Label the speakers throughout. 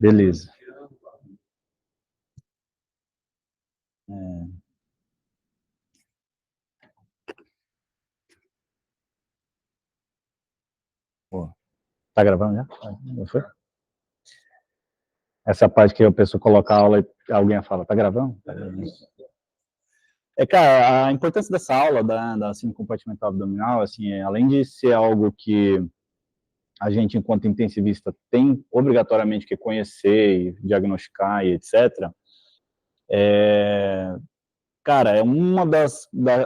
Speaker 1: Beleza. Tá gravando já? Não foi? Essa parte que a pessoa coloca a aula e alguém fala, tá gravando? Cara, a importância dessa aula da síndrome compartimental abdominal, assim, além de ser algo que a gente, enquanto intensivista, tem obrigatoriamente que conhecer e diagnosticar e etc., cara, é uma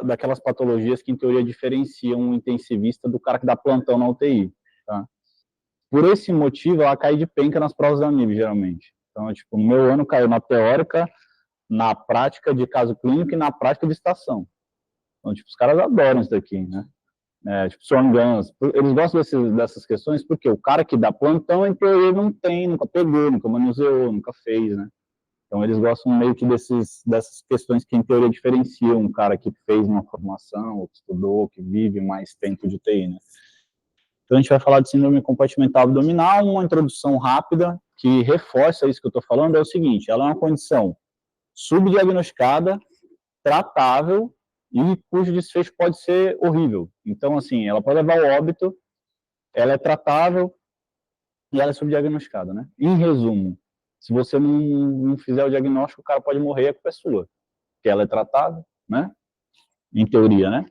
Speaker 1: daquelas patologias que, em teoria, diferenciam um intensivista do cara que dá plantão na UTI, tá? Por esse motivo, ela cai de penca nas provas da ANIB, geralmente. Então, tipo, no meu ano caiu na teórica, na prática de caso clínico e na prática de estação. Então, tipo, os caras adoram isso daqui, né? Tipo, Swan Guns. Eles gostam dessas questões porque o cara que dá plantão, em teoria, não tem, nunca pegou, nunca manuseou, nunca fez, né? Então, eles gostam meio que dessas questões que, em teoria, diferenciam um cara que fez uma formação, ou que estudou, que vive mais tempo de UTI, né? Então, a gente vai falar de síndrome compartimental abdominal. Uma introdução rápida que reforça isso que eu estou falando é o seguinte: ela é uma condição subdiagnosticada, tratável e cujo desfecho pode ser horrível. Então, assim, ela pode levar ao óbito, ela é tratável e ela é subdiagnosticada, né? Em resumo, se você não fizer o diagnóstico, o cara pode morrer, a culpa é sua, porque ela é tratável, né? Em teoria, né?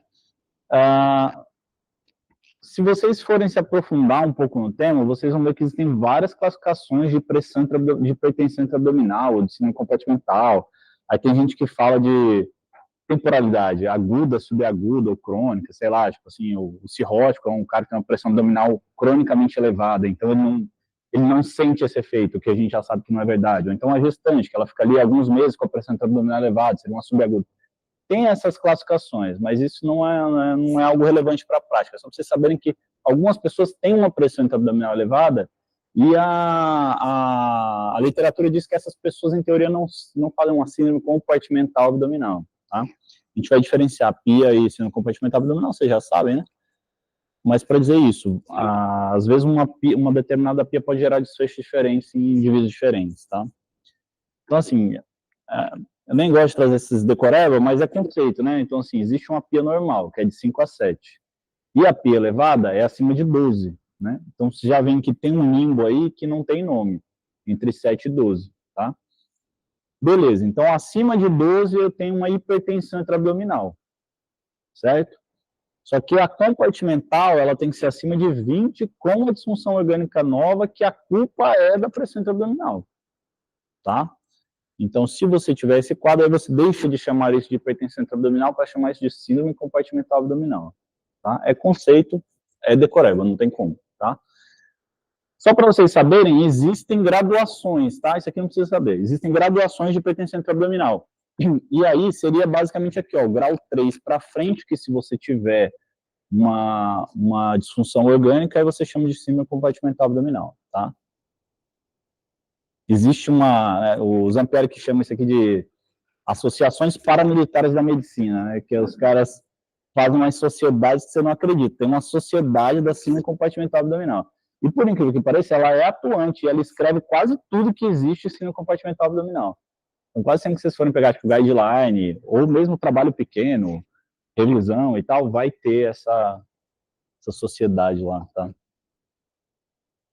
Speaker 1: Se vocês forem se aprofundar um pouco no tema, vocês vão ver que existem várias classificações de pressão de hipertensão intraabdominal, ou de síndrome compartimental. Aí tem gente que fala de temporalidade, aguda, subaguda ou crônica, sei lá, tipo assim, o cirrótico é um cara que tem uma pressão abdominal cronicamente elevada, então ele não sente esse efeito, que a gente já sabe que não é verdade. Ou então a gestante, que ela fica ali alguns meses com a pressão abdominal elevada, seria uma subaguda. Tem essas classificações, mas isso não é algo relevante para a prática. É só para vocês saberem que algumas pessoas têm uma pressão intraabdominal elevada e a literatura diz que essas pessoas, em teoria, não fazem uma síndrome compartimental abdominal. Tá? A gente vai diferenciar PIA e síndrome compartimental abdominal, vocês já sabem, né? Mas para dizer isso, às vezes uma determinada PIA pode gerar desfechos diferentes em indivíduos diferentes, tá? Então, assim, eu nem gosto de trazer esses decorebas, mas é conceito, né? Então, assim, existe uma PIA normal, que é de 5 a 7. E a PIA elevada é acima de 12, né? Então, você já vê que tem um limbo aí que não tem nome, entre 7 e 12, tá? Beleza, então, acima de 12 eu tenho uma hipertensão intraabdominal, certo? Só que a compartimental, ela tem que ser acima de 20 com uma disfunção orgânica nova, que a culpa é da pressão intraabdominal, tá? Então, se você tiver esse quadro, aí você deixa de chamar isso de hipertensão intraabdominal para chamar isso de síndrome compartimental abdominal, tá? É conceito, é decoreba, não tem como, tá? Só para vocês saberem, existem graduações, tá? Isso aqui não precisa saber. Existem graduações de hipertensão intraabdominal. E aí seria basicamente aqui, ó, o grau 3 para frente, que se você tiver uma disfunção orgânica, aí você chama de síndrome compartimental abdominal, tá? Existe o Zampieri que chama isso aqui de associações paramilitares da medicina, né, que os caras fazem umas sociedades que você não acredita. Tem uma sociedade da síndrome compartimental abdominal. E por incrível que pareça, ela é atuante, ela escreve quase tudo que existe em síndrome compartimental abdominal. Então, quase sempre que vocês forem pegar tipo, guideline, ou mesmo trabalho pequeno, revisão e tal, vai ter essa sociedade lá, tá?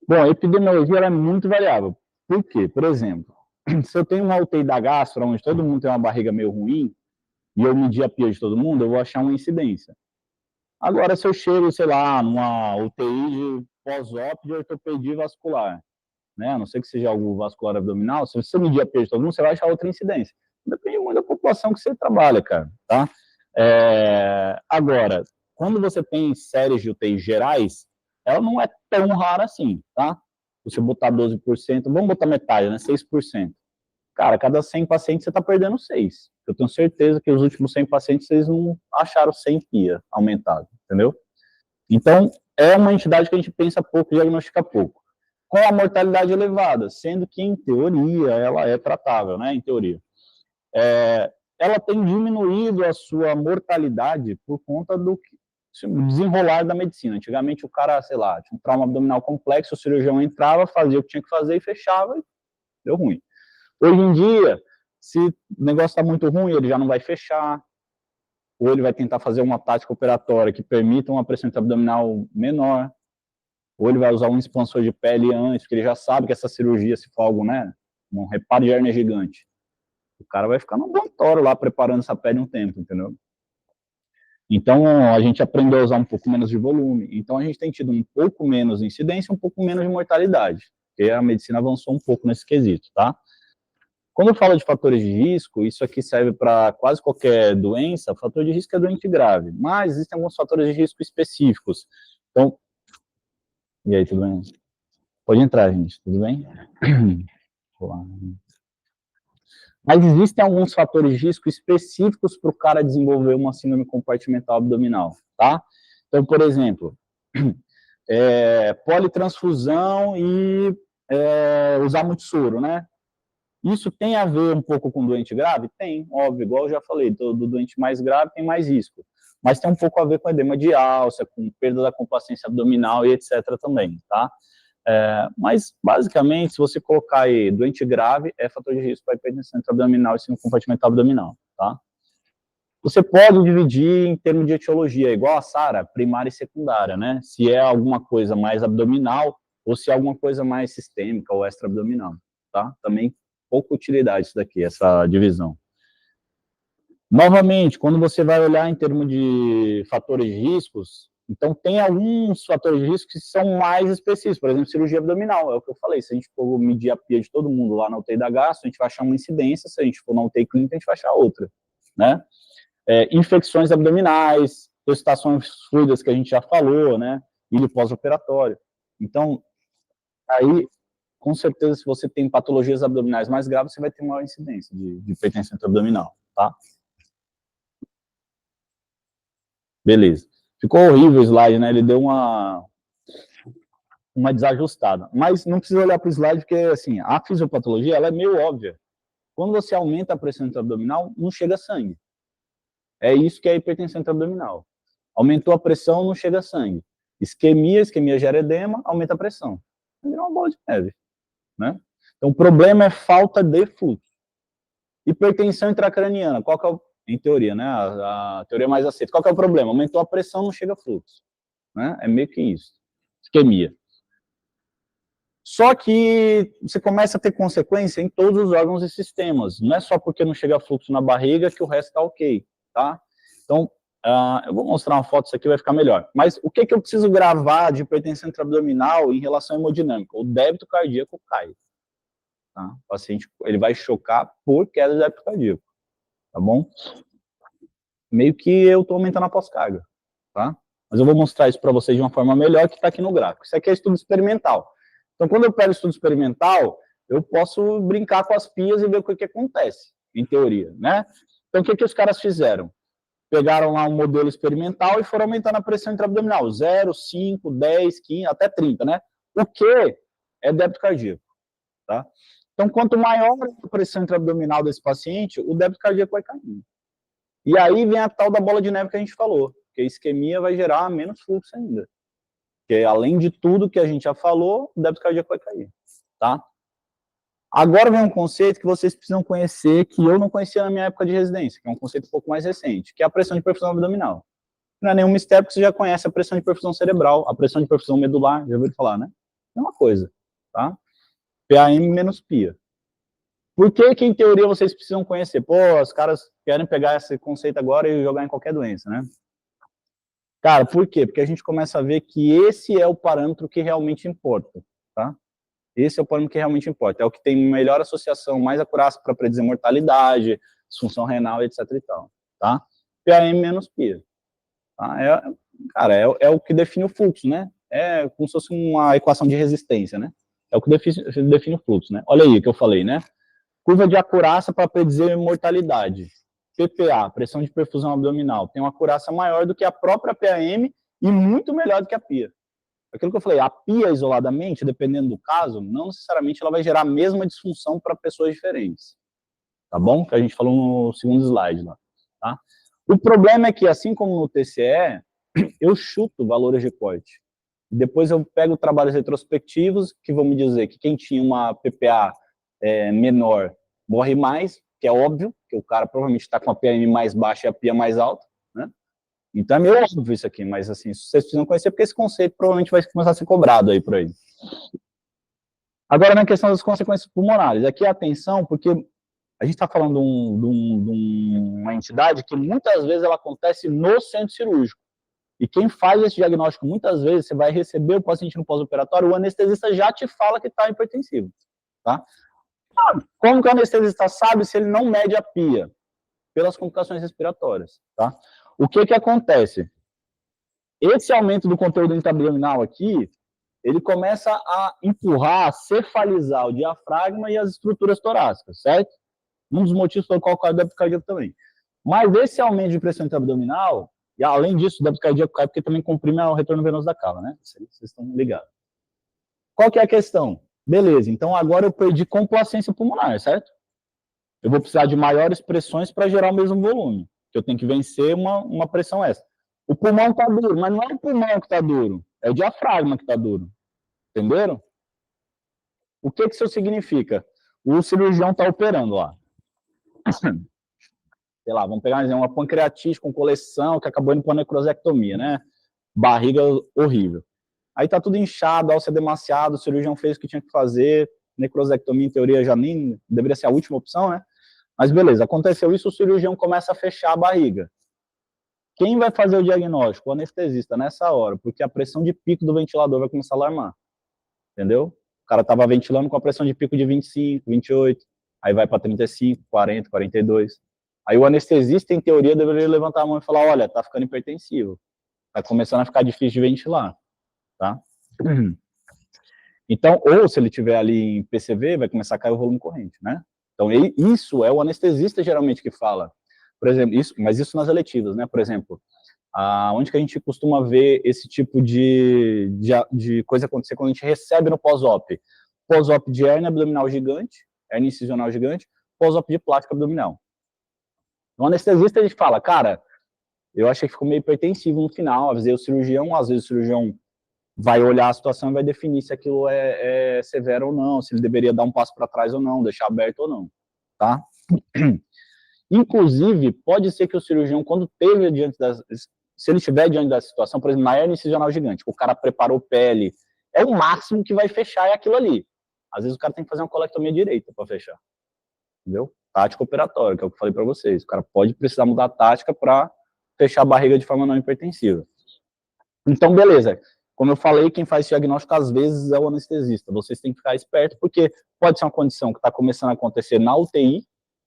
Speaker 1: Bom, a epidemiologia ela é muito variável. Por quê? Por exemplo, se eu tenho uma UTI da gastro, onde todo mundo tem uma barriga meio ruim, e eu medir a PIA de todo mundo, eu vou achar uma incidência. Agora, se eu chego, sei lá, numa UTI de pós-op de ortopedia vascular, né, a não ser que seja algo vascular abdominal, se você medir a PIA de todo mundo, você vai achar outra incidência. Depende muito da população que você trabalha, cara, tá? Agora, quando você tem séries de UTI gerais, ela não é tão rara assim, tá? Você botar 12%, vamos botar metade, né, 6%. Cara, cada 100 pacientes você está perdendo 6. Eu tenho certeza que os últimos 100 pacientes vocês não acharam 100 PIA aumentado, entendeu? Então, é uma entidade que a gente pensa pouco e diagnostica pouco. Com a mortalidade elevada, sendo que, em teoria, ela é tratável, né, em teoria. Ela tem diminuído a sua mortalidade por conta do desenrolar da medicina. Antigamente, o cara, sei lá, tinha um trauma abdominal complexo, o cirurgião entrava, fazia o que tinha que fazer e fechava, e deu ruim. Hoje em dia, se o negócio está muito ruim, ele já não vai fechar, ou ele vai tentar fazer uma tática operatória que permita uma pressão intraabdominal menor, ou ele vai usar um expansor de pele antes, porque ele já sabe que essa cirurgia, se for algo, né, um reparo de hérnia gigante, o cara vai ficar no ambulatório lá, preparando essa pele um tempo, entendeu? Então, a gente aprendeu a usar um pouco menos de volume. Então, a gente tem tido um pouco menos de incidência, um pouco menos de mortalidade, porque a medicina avançou um pouco nesse quesito, tá? Quando eu falo de fatores de risco, isso aqui serve para quase qualquer doença. Fator de risco é doente grave, mas existem alguns fatores de risco específicos. Então, e aí, tudo bem? Pode entrar, gente, tudo bem? Mas existem alguns fatores de risco específicos para o cara desenvolver uma síndrome compartimental abdominal, tá? Então, por exemplo, politransfusão e usar muito soro, né? Isso tem a ver um pouco com doente grave? Tem, óbvio, igual eu já falei, do doente mais grave tem mais risco. Mas tem um pouco a ver com edema de alça, com perda da complacência abdominal e etc. também, tá? Mas, basicamente, se você colocar aí doente grave, é fator de risco para hipertensão intraabdominal e síndrome compartimental abdominal, tá? Você pode dividir em termos de etiologia, igual a Sara, primária e secundária, né? Se é alguma coisa mais abdominal ou se é alguma coisa mais sistêmica ou extra-abdominal, tá? Também pouca utilidade isso daqui, essa divisão. Novamente, quando você vai olhar em termos de fatores de riscos, então tem alguns fatores de risco que são mais específicos, por exemplo, cirurgia abdominal, é o que eu falei, se a gente for medir a PIA de todo mundo lá na UTI da gastro, a gente vai achar uma incidência, se a gente for na UTI clínica, a gente vai achar outra, né? Infecções abdominais, ressuscitações fluidas que a gente já falou, né? Ilho pós-operatório. Então, aí, com certeza, se você tem patologias abdominais mais graves, você vai ter maior incidência de hipertensão abdominal, tá? Beleza. Ficou horrível o slide, né? Ele deu uma desajustada. Mas não precisa olhar para o slide, porque, assim, a fisiopatologia, ela é meio óbvia. Quando você aumenta a pressão intraabdominal, não chega sangue. É isso que é a hipertensão intraabdominal. Aumentou a pressão, não chega sangue. Isquemia gera edema, aumenta a pressão. Vira uma bola de neve, né? Então, o problema é falta de fluxo. Hipertensão intracraniana, qual que é o, em teoria, né? A teoria mais aceita. Qual que é o problema? Aumentou a pressão, não chega fluxo, né? É meio que isso. Isquemia. Só que você começa a ter consequência em todos os órgãos e sistemas. Não é só porque não chega fluxo na barriga que o resto está ok, tá? Então, eu vou mostrar uma foto, isso aqui vai ficar melhor. Mas o que eu preciso gravar de hipertensão intraabdominal em relação à hemodinâmica? O débito cardíaco cai. Tá? O paciente ele vai chocar por queda de débito cardíaco, tá bom? Meio que eu estou aumentando a pós-carga, tá? Mas eu vou mostrar isso para vocês de uma forma melhor que está aqui no gráfico. Isso aqui é estudo experimental. Então, quando eu pego estudo experimental, eu posso brincar com as pias e ver o que acontece, em teoria, né? Então, o que os caras fizeram? Pegaram lá um modelo experimental e foram aumentando a pressão intraabdominal, 0, 5, 10, 15, até 30, né? O que é débito cardíaco, tá? Então, quanto maior a pressão intraabdominal desse paciente, o débito cardíaco vai caindo. E aí vem a tal da bola de neve que a gente falou, que a isquemia vai gerar menos fluxo ainda. Porque além de tudo que a gente já falou, o débito cardíaco vai cair, tá? Agora vem um conceito que vocês precisam conhecer, que eu não conhecia na minha época de residência, que é um conceito um pouco mais recente, que é a pressão de perfusão abdominal. Não é nenhum mistério, porque você já conhece a pressão de perfusão cerebral, a pressão de perfusão medular, já ouviu falar, né? É uma coisa, tá? PAM menos PIA. Por que em teoria, vocês precisam conhecer? Pô, os caras querem pegar esse conceito agora e jogar em qualquer doença, né? Cara, por quê? Porque a gente começa a ver que esse é o parâmetro que realmente importa, tá? Esse é o parâmetro que realmente importa. É o que tem melhor associação, mais acurácia para predizer mortalidade, disfunção renal, etc e tal, tá? PAM menos PIA. Tá? Cara, é o que define o fluxo, né? É como se fosse uma equação de resistência, né? É o que define o fluxo, né? Olha aí o que eu falei, né? Curva de acurácia para predizer mortalidade. PPA, pressão de perfusão abdominal, tem uma acurácia maior do que a própria PAM e muito melhor do que a PIA. Aquilo que eu falei, a PIA isoladamente, dependendo do caso, não necessariamente ela vai gerar a mesma disfunção para pessoas diferentes. Tá bom? Que a gente falou no segundo slide lá. Tá? O problema é que, assim como no TCE, eu chuto valores de corte. Depois eu pego trabalhos retrospectivos que vão me dizer que quem tinha uma PPA menor morre mais, que é óbvio, que o cara provavelmente está com a PM mais baixa e a PIA mais alta, né? Então é meio óbvio isso aqui, mas assim, vocês precisam conhecer, porque esse conceito provavelmente vai começar a ser cobrado aí por aí. Agora, na questão das consequências pulmonares, aqui atenção, porque a gente está falando de uma entidade que muitas vezes ela acontece no centro cirúrgico. E quem faz esse diagnóstico, muitas vezes, você vai receber o paciente no pós-operatório, o anestesista já te fala que está hipertensivo, tá? Como que o anestesista sabe se ele não mede a PIA? Pelas complicações respiratórias, tá? O que que acontece? Esse aumento do conteúdo intra-abdominal aqui, ele começa a empurrar, a cefalizar o diafragma e as estruturas torácicas, certo? Um dos motivos pelo qual cai o débito cardíaco também. Mas esse aumento de pressão intra-abdominal, e além disso, o débito cardíaco cai porque também comprime o retorno venoso da cava, né? Vocês estão ligados. Qual que é a questão? Beleza, então agora eu perdi complacência pulmonar, certo? Eu vou precisar de maiores pressões para gerar o mesmo volume, que eu tenho que vencer uma pressão extra. O pulmão está duro, mas não é o pulmão que está duro, é o diafragma que está duro. Entenderam? O que isso significa? O cirurgião está operando lá. Sei lá, vamos pegar uma pancreatite com coleção que acabou indo para necrosectomia, né? Barriga horrível. Aí tá tudo inchado, alça demasiado, o cirurgião fez o que tinha que fazer, necrosectomia, em teoria, já nem deveria ser a última opção, né? Mas beleza, aconteceu isso, o cirurgião começa a fechar a barriga. Quem vai fazer o diagnóstico? O anestesista, nessa hora, porque a pressão de pico do ventilador vai começar a alarmar. Entendeu? O cara tava ventilando com a pressão de pico de 25, 28, aí vai para 35, 40, 42. Aí o anestesista, em teoria, deveria levantar a mão e falar, olha, tá ficando hipertensivo. Tá começando a ficar difícil de ventilar. Tá? Então, ou se ele tiver ali em PCV, vai começar a cair o volume corrente, né? Então, isso é o anestesista geralmente que fala. Por exemplo, mas isso nas eletivas, né? Por exemplo, onde que a gente costuma ver esse tipo de coisa acontecer quando a gente recebe no pós-op? Pós-op de hérnia abdominal gigante, hérnia incisional gigante, pós-op de plástica abdominal. No anestesista, a gente fala, cara, eu achei que ficou meio hipertensivo no final, avisei o cirurgião, às vezes o cirurgião vai olhar a situação e vai definir se aquilo é severo ou não, se ele deveria dar um passo para trás ou não, deixar aberto ou não, tá? Inclusive, pode ser que o cirurgião, quando teve diante se ele estiver diante da situação, por exemplo, na hérnia incisional gigante, o cara preparou pele, é o máximo que vai fechar é aquilo ali. Às vezes o cara tem que fazer uma colectomia direita para fechar, entendeu? Tática operatória, que é o que eu falei para vocês. O cara pode precisar mudar a tática para fechar a barriga de forma não hipertensiva. Então, beleza. Como eu falei, quem faz diagnóstico às vezes é o anestesista. Vocês têm que ficar esperto, porque pode ser uma condição que está começando a acontecer na UTI,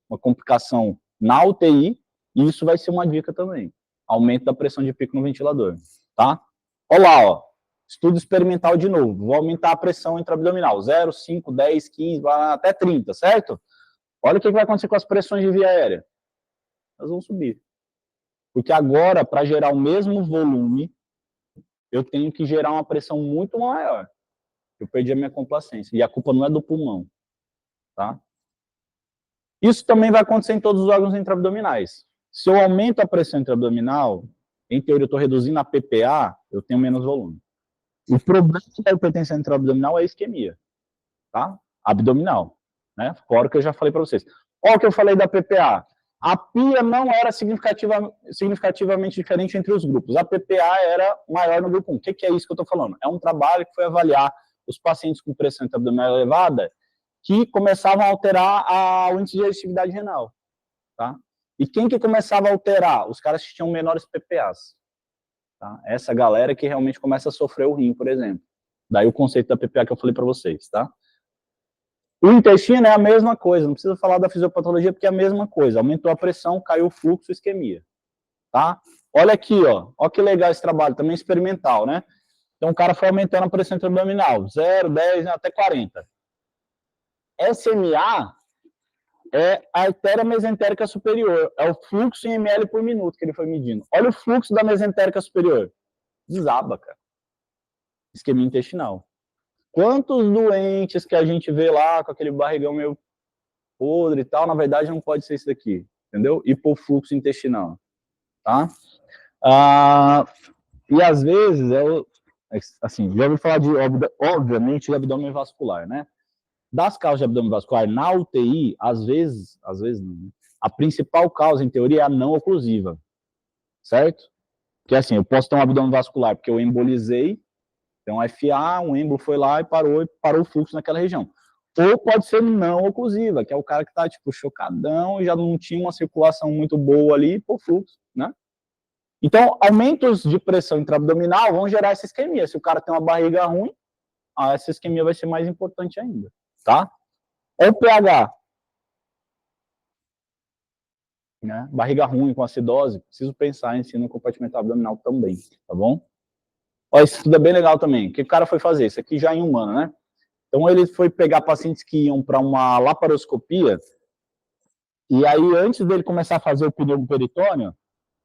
Speaker 1: uma complicação na UTI, e isso vai ser uma dica também. Aumento da pressão de pico no ventilador, tá? Olha lá, ó. Estudo experimental de novo. Vou aumentar a pressão intraabdominal. 0, 5, 10, 15, até 30, certo? Olha o que vai acontecer com as pressões de via aérea. Elas vão subir. Porque agora, para gerar o mesmo volume, eu tenho que gerar uma pressão muito maior. Eu perdi a minha complacência. E a culpa não é do pulmão, tá? Isso também vai acontecer em todos os órgãos intraabdominais. Se eu aumento a pressão intraabdominal, em teoria eu estou reduzindo a PPA, eu tenho menos volume. O problema da hipertensão intraabdominal é a isquemia, tá? Abdominal, né? Fora o que eu já falei para vocês. Olha o que eu falei da PPA. A PIA não era significativamente diferente entre os grupos. A PPA era maior no grupo 1. O que é isso que eu estou falando? É um trabalho que foi avaliar os pacientes com pressão intraabdominal elevada que começavam a alterar o índice de digestividade renal. Tá? E quem que começava a alterar? Os caras que tinham menores PPAs. Tá? Essa galera que realmente começa a sofrer o rim, por exemplo. Daí o conceito da PPA que eu falei para vocês. Tá? O intestino é a mesma coisa, não precisa falar da fisiopatologia porque é a mesma coisa. Aumentou a pressão, caiu o fluxo, isquemia. Tá? Olha aqui, ó. Olha que legal esse trabalho, também experimental, né? Então o cara foi aumentando a pressão intraabdominal, 0, 10, até 40. SMA é a artéria mesentérica superior, é o fluxo em ml por minuto que ele foi medindo. Olha o fluxo da mesentérica superior. Desaba, cara. Isquemia intestinal. Quantos doentes que a gente vê lá com aquele barrigão meio podre e tal, na verdade não pode ser isso daqui, entendeu? Hipofluxo intestinal, tá? E às vezes, assim, já ouvi falar obviamente, de abdômen vascular, né? das causas de abdômen vascular na UTI, às vezes não, a principal causa, em teoria, é a não oclusiva, certo? Que assim, eu posso ter um abdômen vascular porque eu embolizei, tem um FA, um êmbolo foi lá e parou o fluxo naquela região. Ou pode ser não oclusiva, que é o cara que está, tipo, chocadão e já não tinha uma circulação muito boa ali por fluxo, né? Então, aumentos de pressão intraabdominal vão gerar essa isquemia. Se o cara tem uma barriga ruim, essa isquemia vai ser mais importante ainda, tá? Ou pH, né? Barriga ruim com acidose, preciso pensar em ensino compartimental abdominal também, tá bom? Ó, isso tudo é bem legal também. O que o cara foi fazer? Isso aqui já em humano, né? Então, ele foi pegar pacientes que iam para uma laparoscopia, e aí, antes dele começar a fazer o pneumoperitônio,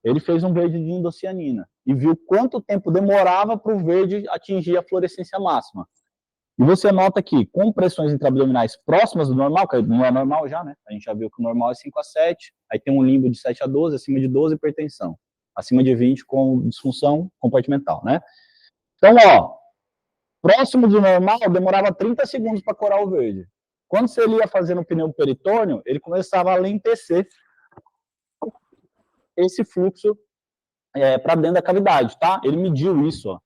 Speaker 1: ele fez um verde de indocianina e viu quanto tempo demorava para o verde atingir a fluorescência máxima. E você nota que, com pressões intraabdominais próximas do normal, que não é normal já, né? A gente já viu que o normal é 5 a 7, aí tem um limbo de 7 a 12, acima de 12, hipertensão. Acima de 20, com disfunção compartimental, né? Então, ó, próximo do normal, demorava 30 segundos para corar o verde. Quando você ia fazendo o pneumoperitônio, ele começava a alentecer esse fluxo para dentro da cavidade, tá? Ele mediu isso, ó,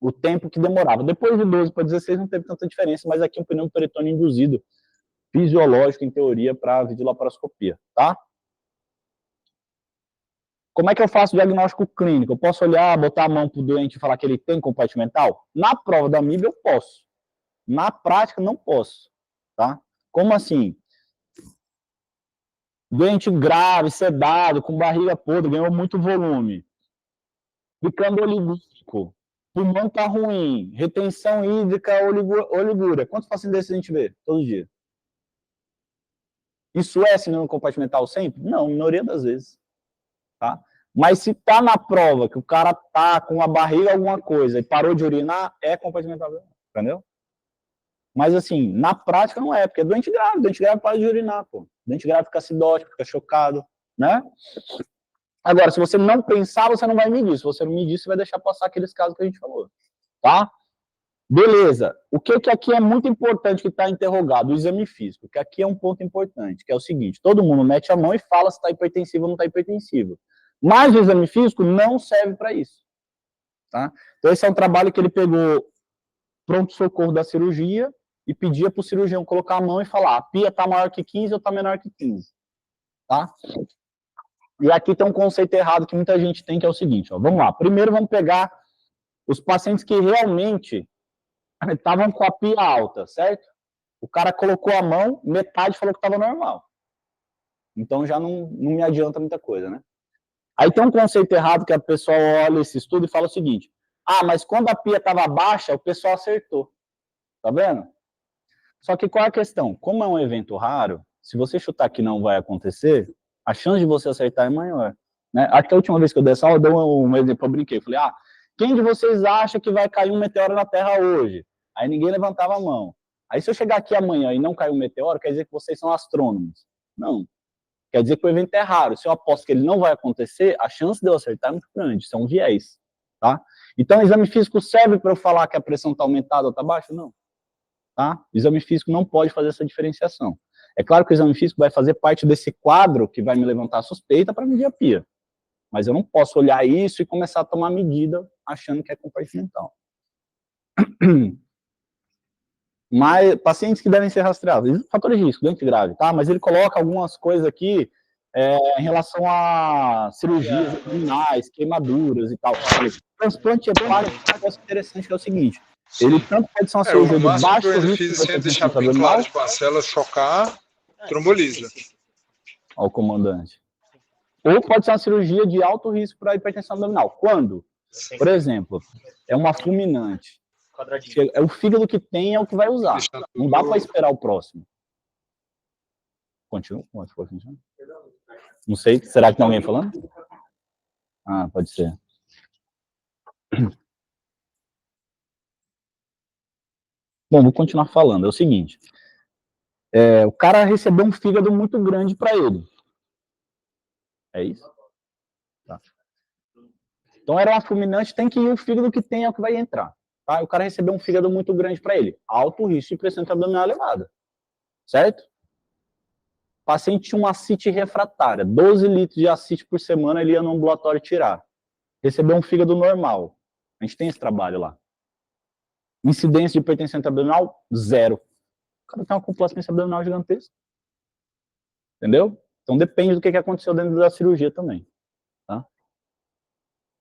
Speaker 1: o tempo que demorava. Depois de 12 para 16 não teve tanta diferença, mas aqui um pneumoperitônio induzido, fisiológico, em teoria, para videolaparoscopia, tá? Como é que eu faço o diagnóstico clínico? Eu posso olhar, botar a mão pro doente e falar que ele tem compartimental? Na prova da MIB eu posso. Na prática, não posso, tá? Como assim? Doente grave, sedado, com barriga podre, ganhou muito volume. Ficando oligúrico. Pulmão tá ruim. Retenção hídrica, oligúria. Quantos pacientes desses a gente vê todo dia? Isso é síndrome compartimental sempre? Não, na maioria das vezes. Tá? Mas se tá na prova que o cara tá com a barriga alguma coisa e parou de urinar, é compartimental, entendeu? Mas assim, na prática não é, porque é doente grave para de urinar, pô. Doente grave fica acidótico, fica chocado, né? Agora, se você não pensar, você não vai medir. Se você não medir, você vai deixar passar aqueles casos que a gente falou, tá? Beleza. O que aqui é muito importante que está interrogado? O exame físico, que aqui é um ponto importante, que é o seguinte, todo mundo mete a mão e fala se está hipertensivo ou não está hipertensivo. Mas o exame físico não serve para isso, tá? Então, esse é um trabalho que ele pegou pronto-socorro da cirurgia e pedia para o cirurgião colocar a mão e falar, a pia está maior que 15 ou está menor que 15, tá? E aqui tem um conceito errado que muita gente tem, que é o seguinte, ó, vamos lá, primeiro vamos pegar os pacientes que realmente estavam com a pia alta, certo? O cara colocou a mão, metade falou que estava normal. Então já não me adianta muita coisa, né? Aí tem um conceito errado que a pessoa olha esse estudo e fala o seguinte, mas quando a pia estava baixa, o pessoal acertou. Tá vendo? Só que qual é a questão? Como é um evento raro, se você chutar que não vai acontecer, a chance de você acertar é maior. Né? Acho que a última vez que eu dei essa aula, eu dei um exemplo, eu brinquei. Falei, quem de vocês acha que vai cair um meteoro na Terra hoje? Aí ninguém levantava a mão. Aí se eu chegar aqui amanhã e não cair um meteoro, quer dizer que vocês são astrônomos. Não. Quer dizer que o evento é raro. Se eu aposto que ele não vai acontecer, a chance de eu acertar é muito grande. Isso é um viés. Tá? Então, o exame físico serve para eu falar que a pressão está aumentada ou está baixa? Não. Tá? O exame físico não pode fazer essa diferenciação. É claro que o exame físico vai fazer parte desse quadro que vai me levantar a suspeita para medir a pia. Mas eu não posso olhar isso e começar a tomar medida achando que é compartimental. Mas pacientes que devem ser rastreados, fatores de risco, doente grave, tá? Mas ele coloca algumas coisas aqui em relação a cirurgias abdominais, queimaduras e tal. Transplante hepático é um negócio interessante, que é o seguinte, ele tanto pode ser uma cirurgia de baixo risco
Speaker 2: de deixar bem claro, tipo, a célula chocar, tromboliza.
Speaker 1: Ao comandante. Ou pode ser uma cirurgia de alto risco para hipertensão abdominal. Quando? Por exemplo, é uma fulminante. É o fígado que tem, é o que vai usar. Não dá para esperar o próximo. Continua? Não sei. Será que tem alguém falando? Pode ser. Bom, vou continuar falando. É o seguinte. O cara recebeu um fígado muito grande para ele. É isso? Tá. Então, era uma fulminante, tem que ir o fígado que tem, é o que vai entrar. tá? E o cara recebeu um fígado muito grande para ele. Alto risco de pressão intra-abdominal elevada, certo? O paciente tinha uma ascite refratária, 12 litros de ascite por semana, ele ia no ambulatório tirar. Recebeu um fígado normal. A gente tem esse trabalho lá. Incidência de hipertensão intra-abdominal, 0. O cara tem uma complacência abdominal gigantesca. Entendeu? Então depende do que aconteceu dentro da cirurgia também. Tá?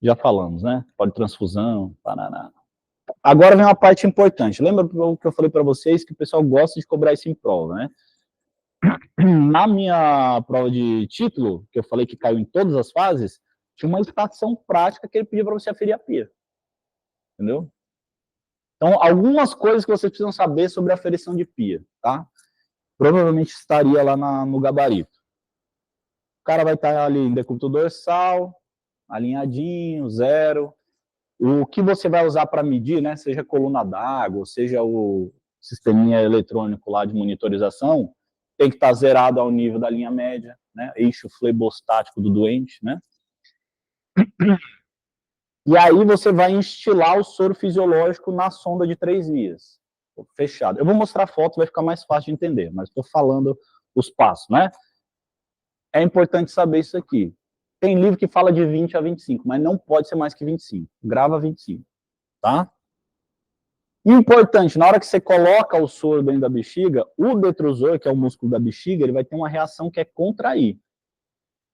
Speaker 1: Já falamos, né? Politransfusão, paraná. Agora vem uma parte importante. Lembra o que eu falei para vocês, que o pessoal gosta de cobrar isso em prova, né? Na minha prova de título, que eu falei que caiu em todas as fases, tinha uma estação prática que ele pediu para você aferir a pia. Entendeu? Então, algumas coisas que vocês precisam saber sobre a aferição de pia, tá? Provavelmente estaria lá no gabarito. O cara vai estar ali em decúbito dorsal, alinhadinho, 0. O que você vai usar para medir, né, seja coluna d'água, seja o sisteminha eletrônico lá de monitorização, tem que estar zerado ao nível da linha média, né, eixo flebostático do doente, né. E aí você vai instilar o soro fisiológico na sonda de 3 vias, fechado. Eu vou mostrar a foto, vai ficar mais fácil de entender, mas estou falando os passos, né. É importante saber isso aqui. Tem livro que fala de 20 a 25, mas não pode ser mais que 25. Grava 25, tá? Importante, na hora que você coloca o soro dentro da bexiga, o detrusor, que é o músculo da bexiga, ele vai ter uma reação que é contrair.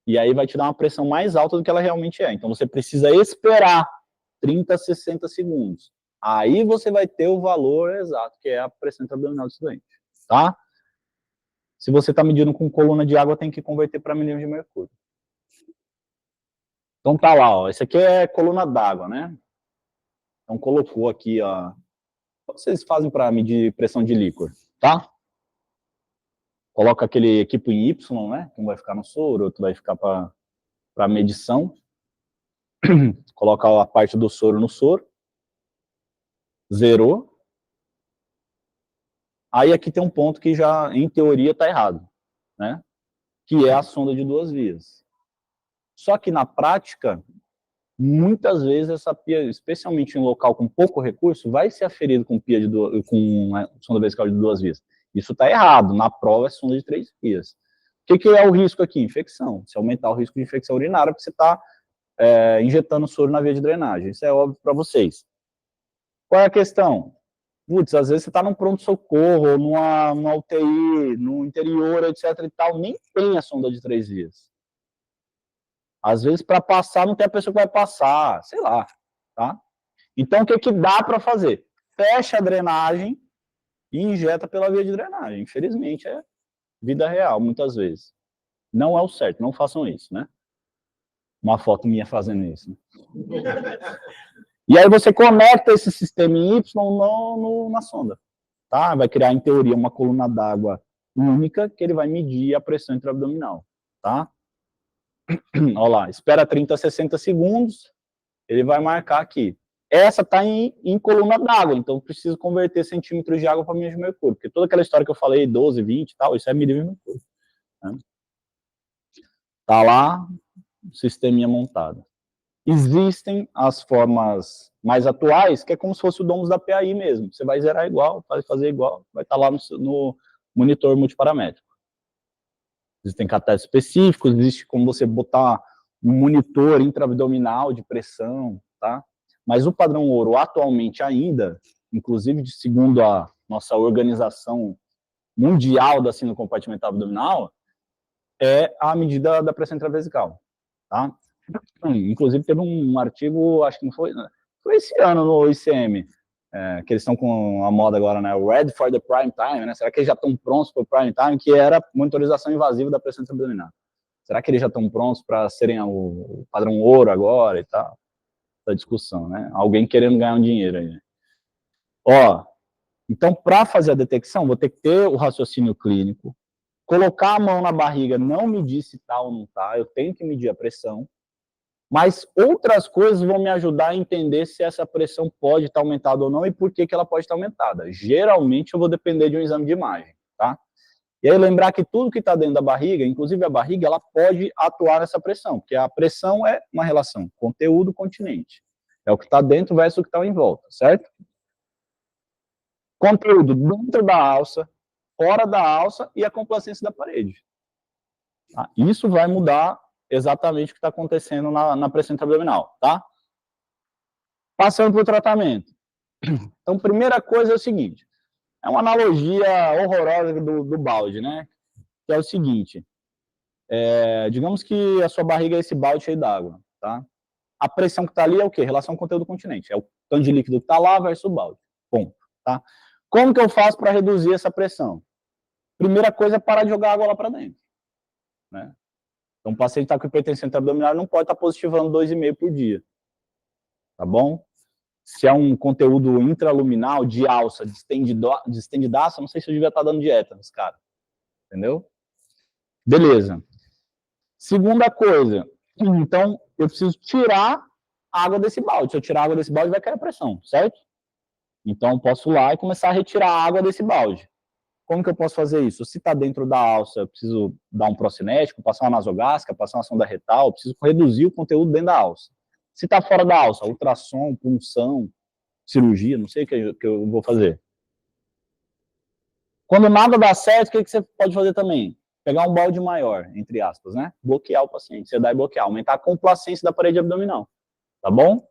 Speaker 1: E aí vai te dar uma pressão mais alta do que ela realmente é. Então você precisa esperar 30 a 60 segundos. Aí você vai ter o valor exato, que é a pressão intra-abdominal do doente, tá? Se você está medindo com coluna de água, tem que converter para milímetro de mercúrio. Então tá lá, ó. Esse aqui é coluna d'água, né? Então colocou aqui, ó. O que vocês fazem para medir pressão de líquor, tá? Coloca aquele equipo em Y, né? Um vai ficar no soro, outro vai ficar para medição. Coloca a parte do soro no soro. Zerou. Aí aqui tem um ponto que já, em teoria, tá errado, né? Que é a sonda de 2 vias. Só que na prática, muitas vezes essa pia, especialmente em um local com pouco recurso, vai ser aferido com pia com sonda vesical de 2 vias. Isso está errado. Na prova é sonda de 3 vias. O que é o risco aqui? Infecção. Se aumentar o risco de infecção urinária, porque você está injetando soro na via de drenagem. Isso é óbvio para vocês. Qual é a questão? Putz, às vezes você está num pronto-socorro, numa UTI, no interior, etc. e tal, nem tem a sonda de 3 vias. Às vezes, para passar, não tem a pessoa que vai passar, sei lá, tá? Então, o que dá para fazer? Fecha a drenagem e injeta pela via de drenagem. Infelizmente, é vida real, muitas vezes. Não é o certo, não façam isso, né? Uma foto minha fazendo isso. Né? E aí você conecta esse sistema em Y na sonda, tá? Vai criar, em teoria, uma coluna d'água única que ele vai medir a pressão intra-abdominal, tá? Olha lá, espera 30 a 60 segundos, ele vai marcar aqui. Essa está em coluna d'água, então preciso converter centímetros de água para milímetros de mercúrio, porque toda aquela história que eu falei, 12, 20 e tal, isso é milímetro de mercúrio. Né? Tá lá, o sisteminha montado. Existem as formas mais atuais, que é como se fosse o DOMS da PAI mesmo. Você vai zerar igual, vai fazer igual, vai estar lá no monitor multiparamétrico. Existem catéteres específicos, existe como você botar um monitor intra-abdominal de pressão, tá? Mas o padrão ouro, atualmente ainda, inclusive segundo a nossa organização mundial da síndrome compartimental abdominal, é a medida da pressão intravesical, tá? Inclusive teve um artigo, acho que não foi esse ano no ICM, que eles estão com a moda agora, né? Ready for the prime time, né? Será que eles já estão prontos para o prime time? Que era monitorização invasiva da pressão intra-abdominal. Será que eles já estão prontos para serem o padrão ouro agora e tal? Essa discussão, né? Alguém querendo ganhar um dinheiro aí. Ó, então, para fazer a detecção, vou ter que ter o raciocínio clínico, colocar a mão na barriga, não medir se tá ou não tá, eu tenho que medir a pressão, mas outras coisas vão me ajudar a entender se essa pressão pode estar aumentada ou não e por que ela pode estar aumentada. Geralmente, eu vou depender de um exame de imagem, tá? E aí, lembrar que tudo que está dentro da barriga, inclusive a barriga, ela pode atuar nessa pressão, porque a pressão é uma relação conteúdo-continente. É o que está dentro versus o que está em volta, certo? Conteúdo dentro da alça, fora da alça e a complacência da parede. Tá? Isso vai mudar exatamente o que está acontecendo na pressão intraabdominal, tá? Passando para o tratamento. Então, primeira coisa é o seguinte, é uma analogia horrorosa do balde, né? Que é o seguinte, digamos que a sua barriga é esse balde cheio d'água, tá? A pressão que está ali é o quê? Relação conteúdo-continente. É o tanto de líquido que está lá versus o balde. Ponto. Tá? Como que eu faço para reduzir essa pressão? Primeira coisa é parar de jogar água lá para dentro. Né? Então, o paciente está com hipertensão intraabdominal não pode estar positivando 2,5 por dia. Tá bom? Se é um conteúdo intraluminal, de alça, distendidaça, não sei se eu devia estar dando dieta nos caras. Entendeu? Beleza. Segunda coisa, então, eu preciso tirar a água desse balde. Se eu tirar a água desse balde, vai cair a pressão, certo? Então, eu posso ir lá e começar a retirar a água desse balde. Como que eu posso fazer isso? Se está dentro da alça, eu preciso dar um procinético, passar uma nasogástrica, passar uma sonda retal, eu preciso reduzir o conteúdo dentro da alça. Se está fora da alça, ultrassom, punção, cirurgia, não sei o que eu vou fazer. Quando nada dá certo, o que você pode fazer também? Pegar um balde maior, entre aspas, né? Bloquear o paciente, sedar e bloquear, aumentar a complacência da parede abdominal, tá bom?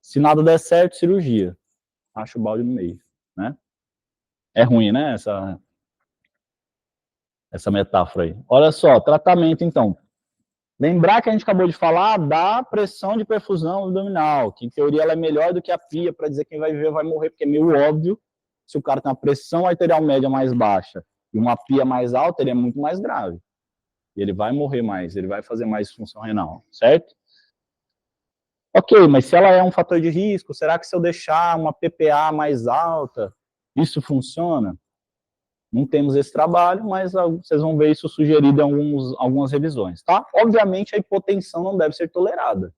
Speaker 1: Se nada der certo, cirurgia. Acha o balde no meio, né? É ruim, né, essa metáfora aí. Olha só, tratamento, então. Lembrar que a gente acabou de falar da pressão de perfusão abdominal, que em teoria ela é melhor do que a pia, para dizer que quem vai viver vai morrer, porque é meio óbvio, se o cara tem uma pressão arterial média mais baixa e uma pia mais alta, ele é muito mais grave. E ele vai morrer mais, ele vai fazer mais disfunção renal, certo? Ok, mas se ela é um fator de risco, será que se eu deixar uma PPA mais alta, isso funciona? Não temos esse trabalho, mas vocês vão ver isso sugerido em algumas revisões, tá? Obviamente, a hipotensão não deve ser tolerada,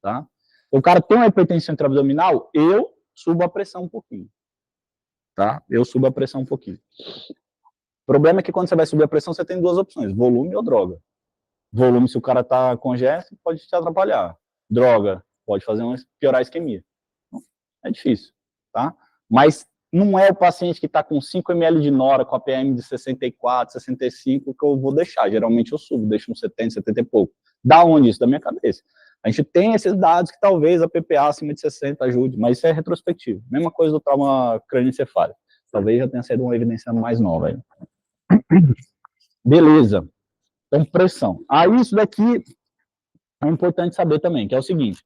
Speaker 1: tá? O cara tem uma hipertensão intraabdominal, eu subo a pressão um pouquinho, tá? Eu subo a pressão um pouquinho. O problema é que quando você vai subir a pressão, você tem duas opções, volume ou droga. Volume, se o cara tá congesto, pode te atrapalhar. Droga, pode piorar a isquemia. É difícil, tá? Mas não é o paciente que está com 5 ml de nora, com a PM de 64, 65, que eu vou deixar. Geralmente eu subo, deixo uns 70, 70 e pouco. Da onde isso? Da minha cabeça. A gente tem esses dados que talvez a PPA acima de 60 ajude, mas isso é retrospectivo. Mesma coisa do trauma crânioencefálico. Talvez já tenha sido uma evidência mais nova aí. Beleza. Então, pressão. Aí, isso daqui é importante saber também, que é o seguinte.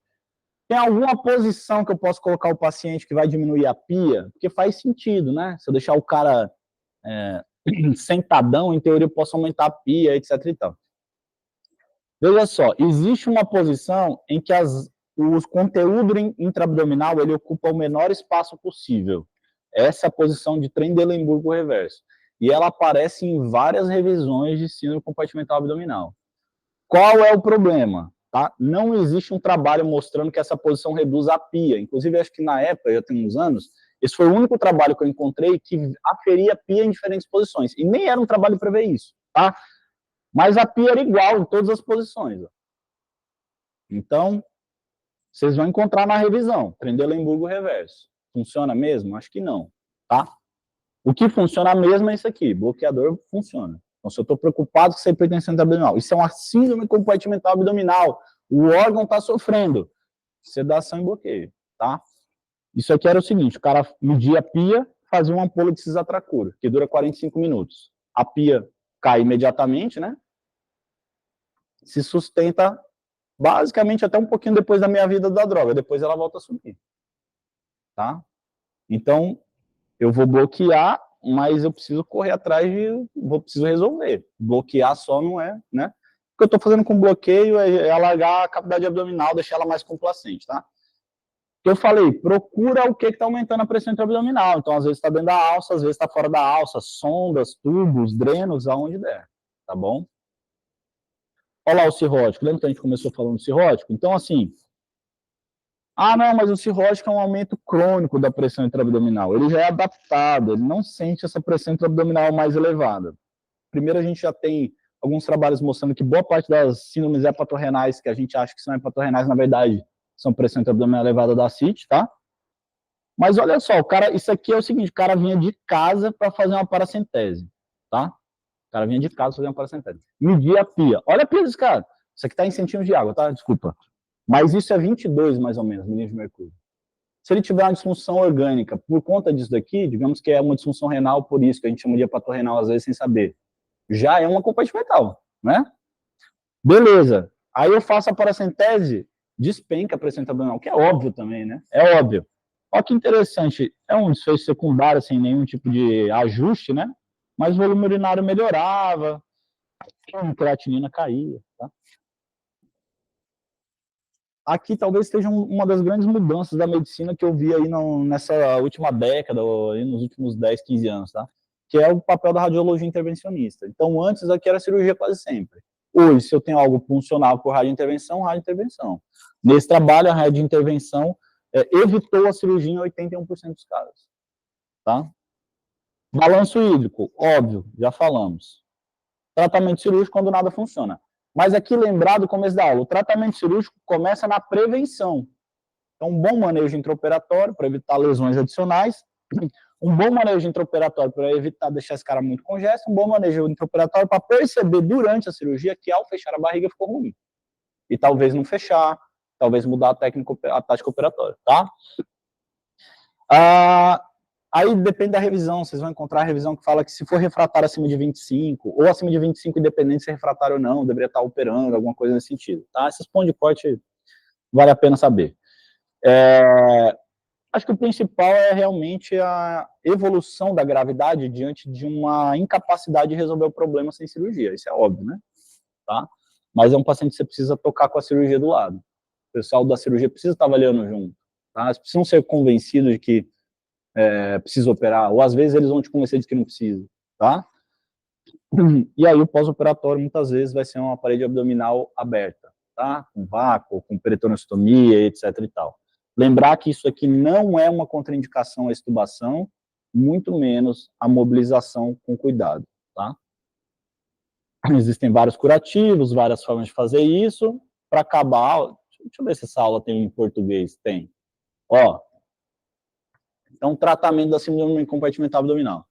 Speaker 1: Tem alguma posição que eu posso colocar o paciente que vai diminuir a pia? Porque faz sentido, né? Se eu deixar o cara sentadão, em teoria eu posso aumentar a pia, etc e tal. Veja só, existe uma posição em que o conteúdo intraabdominal ele ocupa o menor espaço possível. Essa é a posição de Trendelenburgo reverso. E ela aparece em várias revisões de síndrome compartimental abdominal. Qual é o problema? Tá? Não existe um trabalho mostrando que essa posição reduz a pia. Inclusive, acho que na época, já tem uns anos, esse foi o único trabalho que eu encontrei que aferia a pia em diferentes posições. E nem era um trabalho para ver isso. Tá? Mas a pia era igual em todas as posições. Ó. Então, vocês vão encontrar na revisão. Trendelenburgo reverso. Funciona mesmo? Acho que não. Tá? O que funciona mesmo é isso aqui. Bloqueador funciona. Então, se eu estou preocupado com essa hipertensão abdominal, isso é uma síndrome compartimental abdominal, o órgão está sofrendo, sedação e bloqueio, tá? Isso aqui era o seguinte, o cara media a pia, fazia uma ampola de cisatracura, que dura 45 minutos. A pia cai imediatamente, né? Se sustenta basicamente até um pouquinho depois da meia-vida da droga, depois ela volta a subir, tá? Então, eu vou bloquear, mas eu preciso correr atrás preciso resolver. Bloquear só não é, né? O que eu estou fazendo com bloqueio é alargar a cavidade abdominal, deixar ela mais complacente, tá? Que eu falei, procura o que está aumentando a pressão intraabdominal. Então, às vezes está dentro da alça, às vezes está fora da alça, sondas, tubos, drenos, aonde der, tá bom? Olha lá o cirrótico. Lembra que a gente começou falando do cirrótico? Então, assim, não, mas o cirrótico é um aumento crônico da pressão intraabdominal. Ele já é adaptado, ele não sente essa pressão intraabdominal mais elevada. Primeiro, a gente já tem alguns trabalhos mostrando que boa parte das síndromes hepatorrenais, que a gente acha que são hepatorrenais, na verdade, são pressão intraabdominal elevada da CIT, tá? Mas olha só, o cara, isso aqui é o seguinte, o cara vinha de casa para fazer uma paracentese, tá? O cara vinha de casa fazer uma paracentese. Media a pia. Olha a pia desse cara. Isso aqui está em centímetros de água, tá? Desculpa. Mas isso é 22, mais ou menos, milímetros de mercúrio. Se ele tiver uma disfunção orgânica por conta disso daqui, digamos que é uma disfunção renal por isso, que a gente chama de hepatorrenal às vezes sem saber, já é uma compartimental, né? Beleza. Aí eu faço a paracentese, despenca a pressão abdominal, que é óbvio também, né? É óbvio. Olha que interessante, é um desfecho secundário, sem nenhum tipo de ajuste, né? Mas o volume urinário melhorava, a creatinina caía, tá? Aqui talvez seja uma das grandes mudanças da medicina que eu vi aí nessa última década, ou aí nos últimos 10, 15 anos, tá? Que é o papel da radiologia intervencionista. Então, antes aqui era cirurgia quase sempre. Hoje, se eu tenho algo funcional por radiointervenção, radiointervenção. Nesse trabalho, a radiointervenção evitou a cirurgia em 81% dos casos, tá? Balanço hídrico, óbvio, já falamos. Tratamento cirúrgico quando nada funciona. Mas aqui lembrar do começo da aula, o tratamento cirúrgico começa na prevenção. Então, um bom manejo intraoperatório para evitar lesões adicionais, um bom manejo intraoperatório para evitar deixar esse cara muito congesto, um bom manejo intraoperatório para perceber durante a cirurgia que ao fechar a barriga ficou ruim. E talvez não fechar, talvez mudar a tática operatória, tá? Aí depende da revisão, vocês vão encontrar a revisão que fala que se for refratário acima de 25, ou acima de 25, independente se é refratário ou não, deveria estar operando, alguma coisa nesse sentido, tá? Esses pontos de corte vale a pena saber. Acho que o principal é realmente a evolução da gravidade diante de uma incapacidade de resolver o problema sem cirurgia, isso é óbvio, né? Tá? Mas é um paciente que você precisa tocar com a cirurgia do lado. O pessoal da cirurgia precisa estar avaliando junto, tá? Eles precisam ser convencidos de que precisa operar, ou às vezes eles vão te convencer de que não precisa, tá? E aí o pós-operatório muitas vezes vai ser uma parede abdominal aberta, tá? Com vácuo, com peritoneostomia, etc e tal. Lembrar que isso aqui não é uma contraindicação à extubação, muito menos a mobilização com cuidado, tá? Existem vários curativos, várias formas de fazer isso. Para acabar, deixa eu ver se essa aula tem em português. Tem. Ó, então, tratamento da síndrome compartimental abdominal.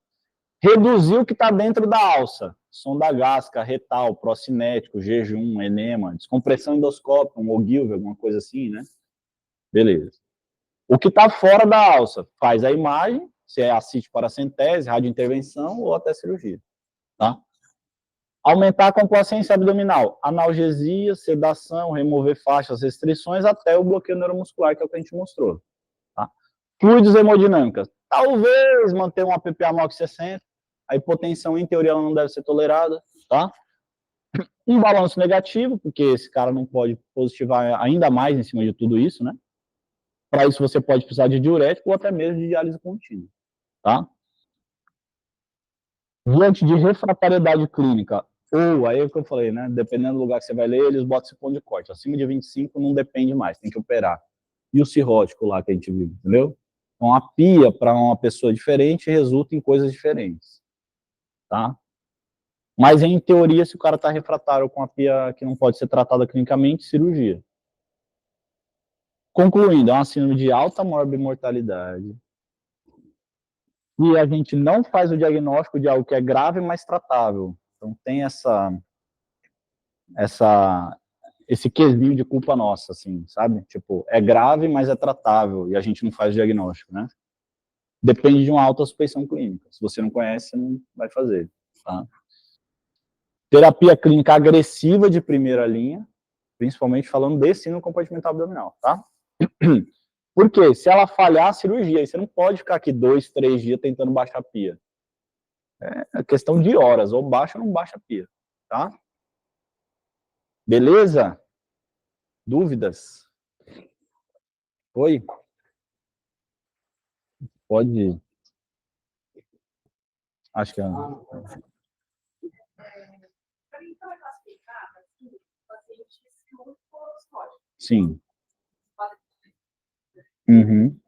Speaker 1: Reduzir o que está dentro da alça. Sonda gástrica, retal, procinético, jejum, enema, descompressão endoscópica, um Ogilvy, alguma coisa assim, né? Beleza. O que está fora da alça, faz a imagem, se é ascite paracentese, radiointervenção ou até cirurgia, tá? Aumentar a complacência abdominal, analgesia, sedação, remover faixas, restrições, até o bloqueio neuromuscular, que é o que a gente mostrou, tá? Fluidos hemodinâmicas, talvez manter um APPA maior que 60, a hipotensão, em teoria, ela não deve ser tolerada, tá? Um balanço negativo, porque esse cara não pode positivar ainda mais em cima de tudo isso, né? Para isso, você pode precisar de diurético ou até mesmo de diálise contínua, tá? Diante de refratariedade clínica, ou, aí é o que eu falei, né? Dependendo do lugar que você vai ler, eles botam esse ponto de corte. Acima de 25 não depende mais, tem que operar. E o cirrótico lá que a gente viu, entendeu? Então, a pia para uma pessoa diferente resulta em coisas diferentes, tá? Mas, em teoria, se o cara está refratário com a pia que não pode ser tratada clinicamente, cirurgia. Concluindo, é uma síndrome de alta morbimortalidade. E a gente não faz o diagnóstico de algo que é grave, mas tratável. Então, tem esse quesinho de culpa nossa, assim, sabe? Tipo, é grave, mas é tratável, e a gente não faz o diagnóstico, né? Depende de uma alta suspeição clínica. Se você não conhece, você não vai fazer, tá? Terapia clínica agressiva de primeira linha, principalmente falando de síndrome compartimental abdominal, tá? Por quê? Se ela falhar a cirurgia, aí você não pode ficar aqui 2, 3 dias tentando baixar a pia. É questão de horas, ou baixa ou não baixa a pia, tá? Beleza? Dúvidas? Oi? Pode ir. Acho que é. Sim. Uhum.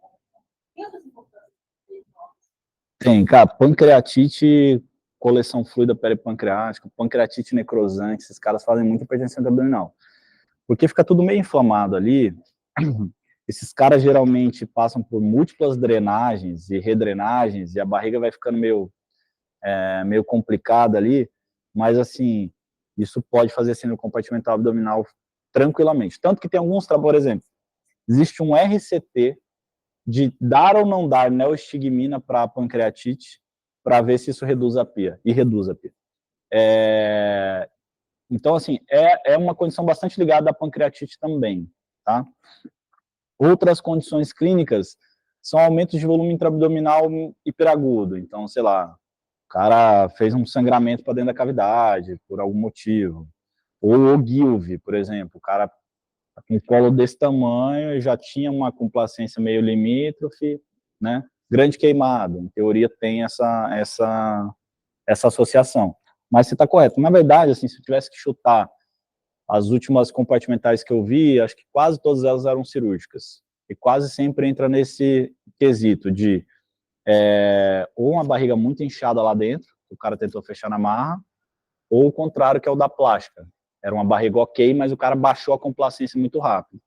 Speaker 1: Tem, cara, pancreatite, coleção fluida peripancreática, pancreatite necrosante, esses caras fazem muita hipertensão abdominal. Porque fica tudo meio inflamado ali, esses caras geralmente passam por múltiplas drenagens e redrenagens, e a barriga vai ficando meio complicada ali, mas assim, isso pode fazer síndrome compartimental abdominal tranquilamente. Tanto que tem alguns, por exemplo, existe um RCT de dar ou não dar neostigmina para pancreatite, para ver se isso reduz a PIA, e reduz a PIA. Então, assim, é uma condição bastante ligada à pancreatite também, tá? Outras condições clínicas são aumentos de volume intraabdominal hiperagudo. Então, sei lá, o cara fez um sangramento para dentro da cavidade, por algum motivo. Ou o Ogilvy, por exemplo, o cara tá com um colo desse tamanho e já tinha uma complacência meio limítrofe, né? Grande queimado, em teoria tem essa associação. Mas você está correto. Na verdade, assim, se eu tivesse que chutar as últimas compartimentais que eu vi, acho que quase todas elas eram cirúrgicas. E quase sempre entra nesse quesito de ou uma barriga muito inchada lá dentro, o cara tentou fechar na marra, ou o contrário, que é o da plástica. Era uma barriga ok, mas o cara baixou a complacência muito rápido.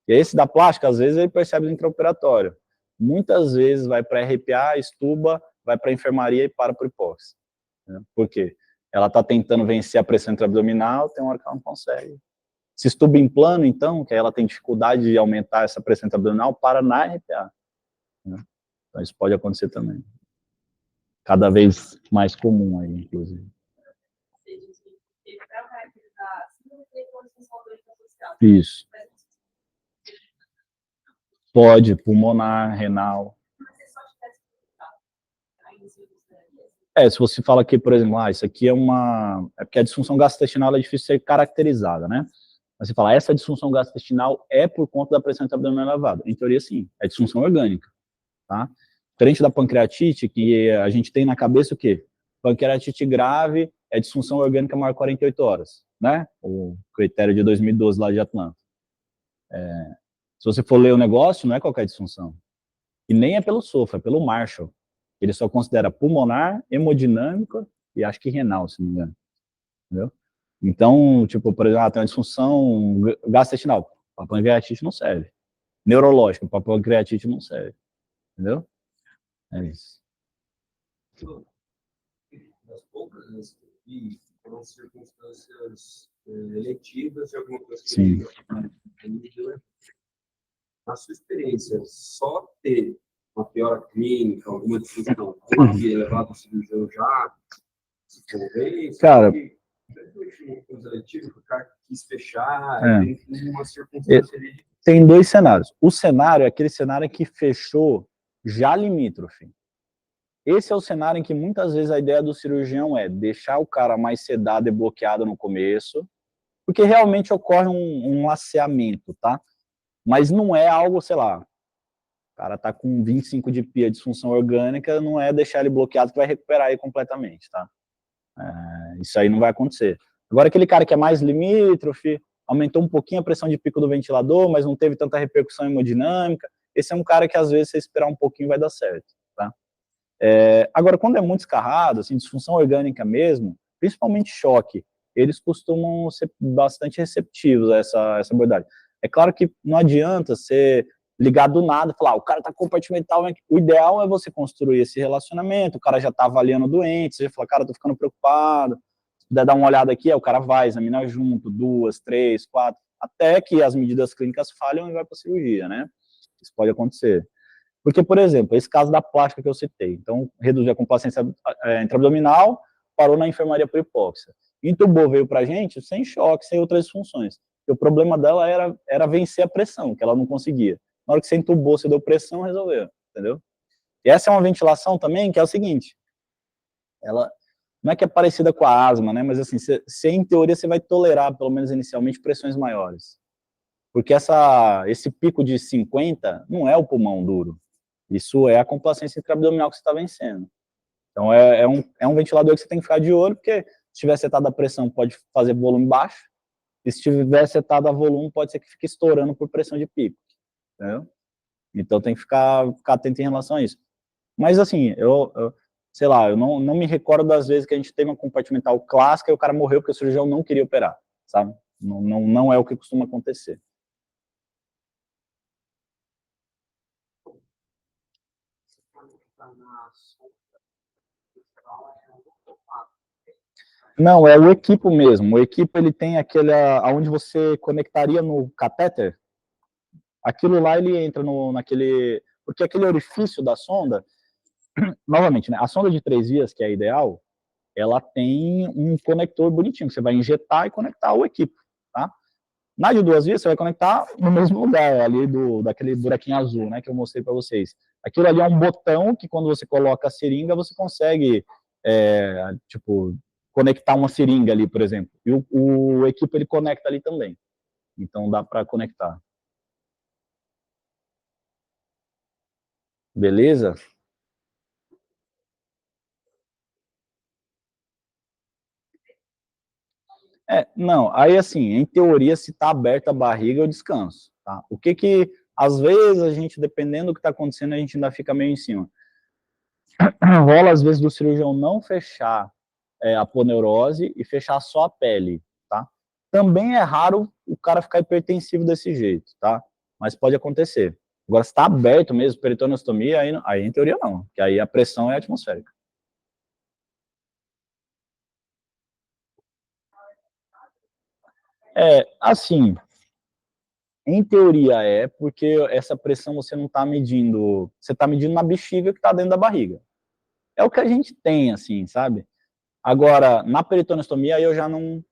Speaker 1: E esse da plástica, às vezes, ele percebe no intraoperatório. Muitas vezes vai para RPA, estuba, vai para a enfermaria e para por hipóxia. Por quê? Ela está tentando vencer a pressão intraabdominal, tem uma hora que ela não consegue. Se estuba em plano, então, que aí ela tem dificuldade de aumentar essa pressão intraabdominal, para na RPA. Então, isso pode acontecer também. Cada vez mais comum aí, inclusive. Isso. Pode, pulmonar, renal. Se você fala que, por exemplo, isso aqui é porque a disfunção gastrointestinal é difícil de ser caracterizada, né? Mas você fala, essa disfunção gastrointestinal é por conta da pressão intraabdominal elevada. Em teoria, sim, é disfunção orgânica, tá? Diferente da pancreatite, que a gente tem na cabeça o quê? Pancreatite grave é disfunção orgânica maior de 48 horas, né? O critério de 2012 lá de Atlanta. Se você for ler o negócio, não é qualquer disfunção. E nem é pelo SOFA, é pelo Marshall. Ele só considera pulmonar, hemodinâmica e acho que renal, se não me engano. Entendeu? Então, tipo, por exemplo, tem uma disfunção gastrointestinal, para pancreatite não serve. Neurológica, para pancreatite não serve. Entendeu? É isso.
Speaker 3: Das poucas vezes que eu vi, foram circunstâncias eletivas e alguma coisa que
Speaker 1: Sim.
Speaker 3: Na sua experiência, só ter uma piora clínica, alguma disfunção, pode levar para o cirurgião já se convence?
Speaker 1: Cara,
Speaker 3: uma coisa eletiva, o cara quis fechar, tem uma circunstância ali de...
Speaker 1: Tem dois cenários. O cenário é aquele cenário que fechou já limítrofe. Esse é o cenário em que muitas vezes a ideia do cirurgião é deixar o cara mais sedado e bloqueado no começo, porque realmente ocorre um laceamento, tá? Mas não é algo, sei lá, o cara tá com 25 de PIA, disfunção orgânica, não é deixar ele bloqueado que vai recuperar ele completamente, tá? Isso aí não vai acontecer. Agora, aquele cara que é mais limítrofe, aumentou um pouquinho a pressão de pico do ventilador, mas não teve tanta repercussão hemodinâmica, esse é um cara que, às vezes, se esperar um pouquinho, vai dar certo, tá? Agora, quando é muito escarrado, assim, disfunção orgânica mesmo, principalmente choque, eles costumam ser bastante receptivos a essa abordagem. É claro que não adianta você ligar do nada e falar, o cara tá compartimental, o ideal é você construir esse relacionamento, o cara já tá avaliando o doente, você já fala, cara, tô ficando preocupado, se puder dar uma olhada aqui, o cara vai examinar junto, 2, 3, 4, até que as medidas clínicas falham e vai para cirurgia, né? Isso pode acontecer. Porque, por exemplo, esse caso da plástica que eu citei, então, reduziu a complacência intraabdominal, parou na enfermaria por hipóxia. Entubou, veio pra gente sem choque, sem outras disfunções. E o problema dela era vencer a pressão, que ela não conseguia. Na hora que você entubou, você deu pressão, resolveu, entendeu? E essa é uma ventilação também, que é o seguinte, ela não é que é parecida com a asma, né, mas assim, em teoria você vai tolerar, pelo menos inicialmente, pressões maiores. Porque esse pico de 50 não é o pulmão duro, isso é a complacência intraabdominal que você está vencendo. Então, é um ventilador que você tem que ficar de olho, porque se tiver setado a pressão, pode fazer volume baixo, e se tiver setado a volume, pode ser que fique estourando por pressão de pico, entendeu? Então, tem que ficar atento em relação a isso. Mas, assim, sei lá, eu não me recordo das vezes que a gente teve uma compartimental clássica e o cara morreu porque o cirurgião não queria operar, sabe? Não é o que costuma acontecer. Não, é o equipo mesmo. O equipo ele tem aquele aonde você conectaria no catéter. Aquilo lá ele entra naquele, porque aquele orifício da sonda, novamente, né? A sonda de 3 vias, que é a ideal, ela tem um conector bonitinho que você vai injetar e conectar o equipo, tá? Na de 2 vias, você vai conectar no mesmo lugar, ali daquele buraquinho azul, né, que eu mostrei para vocês. Aquilo ali é um botão que, quando você coloca a seringa, você consegue, tipo, conectar uma seringa ali, por exemplo. E o equipo, ele conecta ali também. Então, dá para conectar. Beleza? Não, aí assim, em teoria, se está aberta a barriga, eu descanso, tá? O que às vezes, a gente, dependendo do que está acontecendo, a gente ainda fica meio em cima. Rola, às vezes, do cirurgião não fechar a aponeurose e fechar só a pele, tá? Também é raro o cara ficar hipertensivo desse jeito, tá? Mas pode acontecer. Agora, se está aberto mesmo, peritoneostomia, aí em teoria não, que aí a pressão é atmosférica. Assim, em teoria porque essa pressão você não está medindo, você está medindo na bexiga que está dentro da barriga. É o que a gente tem, assim, sabe? Agora, na peritoneostomia, aí eu já não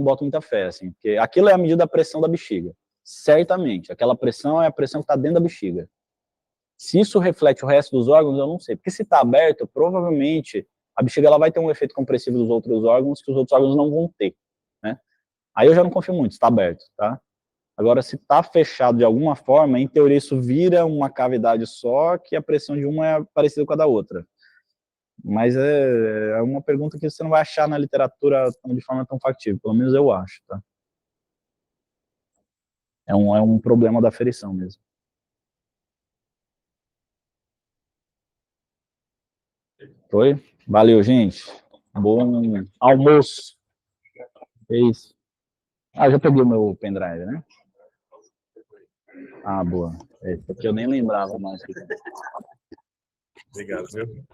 Speaker 1: boto muita fé, assim, porque aquilo é a medida da pressão da bexiga. Certamente, aquela pressão é a pressão que está dentro da bexiga. Se isso reflete o resto dos órgãos, eu não sei, porque se está aberto, provavelmente a bexiga ela vai ter um efeito compressivo dos outros órgãos que os outros órgãos não vão ter, né? Aí eu já não confio muito, se está aberto, tá? Agora, se está fechado de alguma forma, em teoria isso vira uma cavidade só, que a pressão de uma é parecida com a da outra. Mas é uma pergunta que você não vai achar na literatura de forma tão factível, pelo menos eu acho, tá? É um problema da aferição mesmo. Foi? Valeu, gente. Bom almoço. É isso. Já peguei o meu pendrive, né? Boa. Porque eu nem lembrava mais.
Speaker 2: Obrigado, viu?